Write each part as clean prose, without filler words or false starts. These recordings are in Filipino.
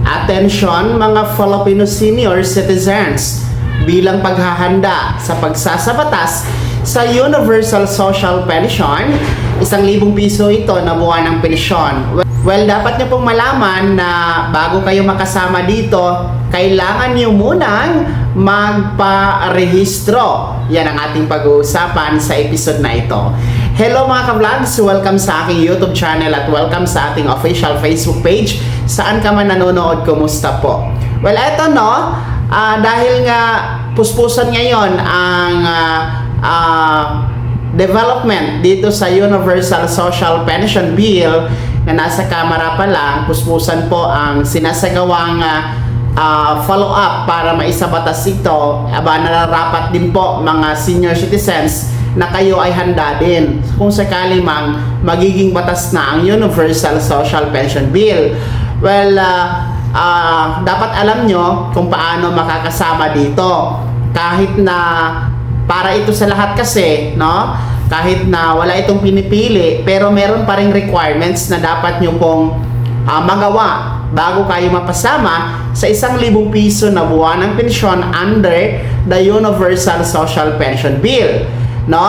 Attention mga Filipino senior citizens, bilang paghahanda sa pagsasabatas sa Universal Social Pension, 1,000 piso ito na buwan ng pensyon. Well, dapat niyo pong malaman na bago kayo makasama dito, kailangan niyo munang magpa-rehistro. Yan ang ating pag-uusapan sa episode na ito. Hello mga ka-vlogs! Welcome sa aking YouTube channel at welcome sa ating official Facebook page. Saan ka man nanonood, kumusta po? Well, eto no, dahil nga puspusan ngayon ang development dito sa Universal Social Pension Bill na nasa Kamara pa lang, puspusan po ang sinasagawang follow-up para maisabatas ito. Nararapat din po mga senior citizens na kayo ay handa din kung sakali mang magiging batas na ang Universal Social Pension Bill. Well, dapat alam nyo kung paano makakasama dito. Kahit na para ito sa lahat kasi, no? Kahit na wala itong pinipili, pero meron pa ring requirements na dapat nyo pong magawa bago kayo mapasama sa 1,000 piso na buwan ng pensyon under the Universal Social Pension Bill. No?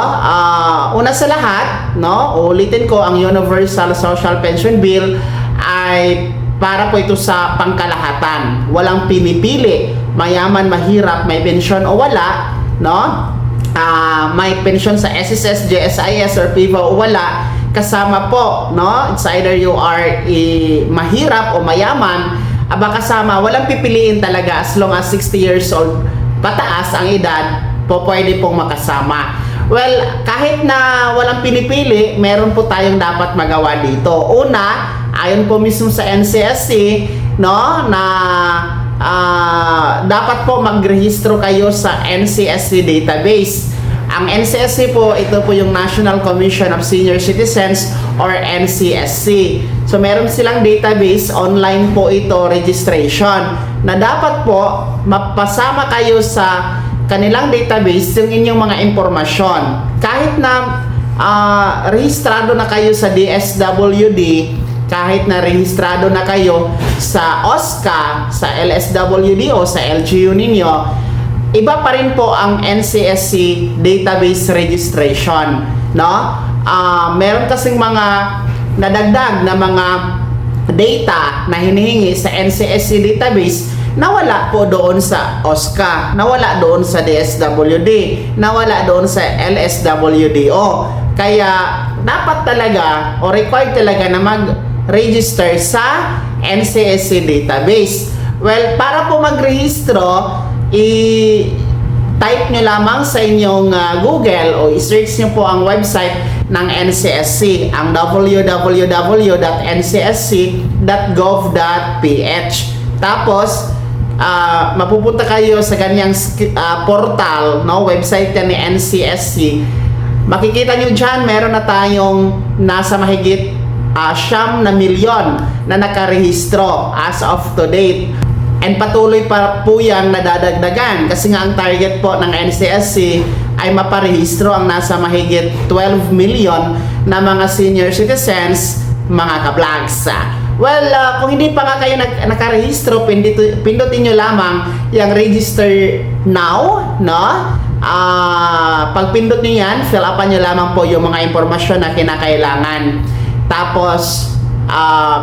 Una sa lahat, no? Ulitin ko, ang Universal Social Pension Bill ay para po ito sa pangkalahatan. Walang pinipili, mayaman, mahirap, may pensyon o wala, no? May pensyon sa SSS, GSIS or PIVA o wala, kasama po, no? It's either you are mahirap o mayaman, kasama, walang pipiliin talaga as long as 60 years old pataas ang edad, po pwede pong makasama. Well, kahit na walang pinipili, meron po tayong dapat magawa dito. Una, ayon po mismo sa NCSC, no, na dapat po magrehistro kayo sa NCSC database. Ang NCSC po, ito po yung National Commission of Senior Citizens or NCSC. So meron silang database, online po ito, registration, na dapat po mapasama kayo sa kanilang database yung inyong mga impormasyon. Kahit na rehistrado na kayo sa DSWD, kahit na rehistrado na kayo sa OSCA, sa LSWD o sa LGU ninyo, iba pa rin po ang NCSC database registration, no? Meron kasing mga nadagdag na mga data na hinihingi sa NCSC database na wala po doon sa OSCA, nawala doon sa DSWD, nawala doon sa LSWDO. Kaya dapat talaga o required talaga na mag-register sa NCSC database. Well, para po magrehistro, i-type nyo lamang sa inyong Google o i-search nyo po ang website ng NCSC, ang www.ncsc.gov.ph. Tapos, mapupunta kayo sa kanyang portal, no, website yan ni NCSC. Makikita nyo dyan, meron na tayong nasa mahigit 9 milyon na nakarehistro as of to date. And patuloy pa po yan nadadagdagan kasi nga ang target po ng NCSC ay maparehistro ang nasa mahigit 12 million na mga senior citizens, mga ka-vlogs. Well, kung hindi pa nga kayo nakarehistro, pindutin nyo lamang yung register now, no? Pag pindot nyo yan, fill upan nyo lamang po yung mga impormasyon na kinakailangan. Tapos,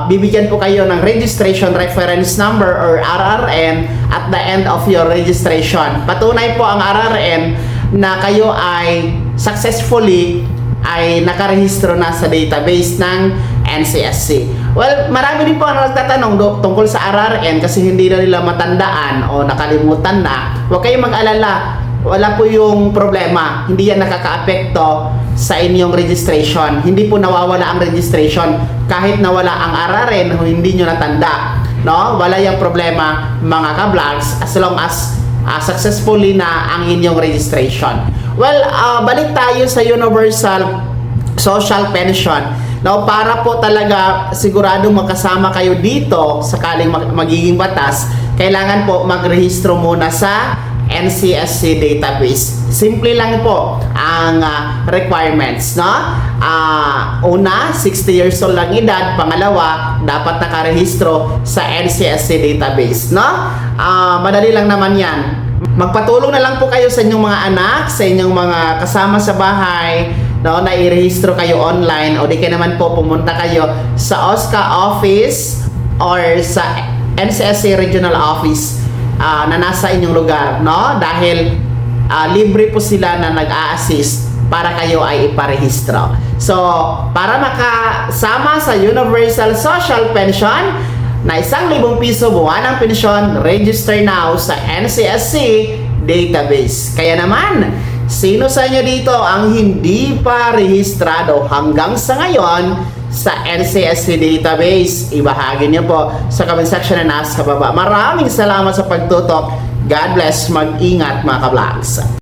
bibigyan po kayo ng registration reference number or RRN at the end of your registration. Patunay po ang RRN na kayo ay successfully ay nakarehistro na sa database ng NCSC. Well, marami din po ang nagtatanong tungkol sa RRN kasi hindi na nila matandaan o nakalimutan na. Huwag kayong mag-alala. Wala po yung problema. Hindi yan nakaka-apekto sa inyong registration. Hindi po nawawala ang registration kahit nawala ang RRN o hindi nyo natanda. No? Wala yung problema, mga ka-vlogs, as long as successfully na ang inyong registration. Well, balik tayo sa Universal Social Pension. No, para po talaga siguradong makasama kayo dito sakaling magiging batas, kailangan po magrehistro muna sa NCSC database. Simple lang po ang requirements, no? Una, 60 years old lang edad. Pangalawa, dapat nakarehistro sa NCSC database, no? Madali lang naman yan. Magpatulong na lang po kayo sa inyong mga anak, sa inyong mga kasama sa bahay, no, na i-rehistro kayo online, o di kayo naman po pumunta kayo sa OSCA office or sa NCSC regional office na nasa inyong lugar, no? Dahil libre po sila na nag-a-assist para kayo ay iparehistro. So, para makasama sa Universal Social Pension na 1,000 piso buwan ang pensyon, register now sa NCSC database. Kaya naman, sino sa inyo dito ang hindi pa rehistrado hanggang sa ngayon sa NCSC database? Ibahagi niyo po sa comment section na nasa baba. Maraming salamat sa pagtutok. God bless. Mag-ingat mga ka-vlogs.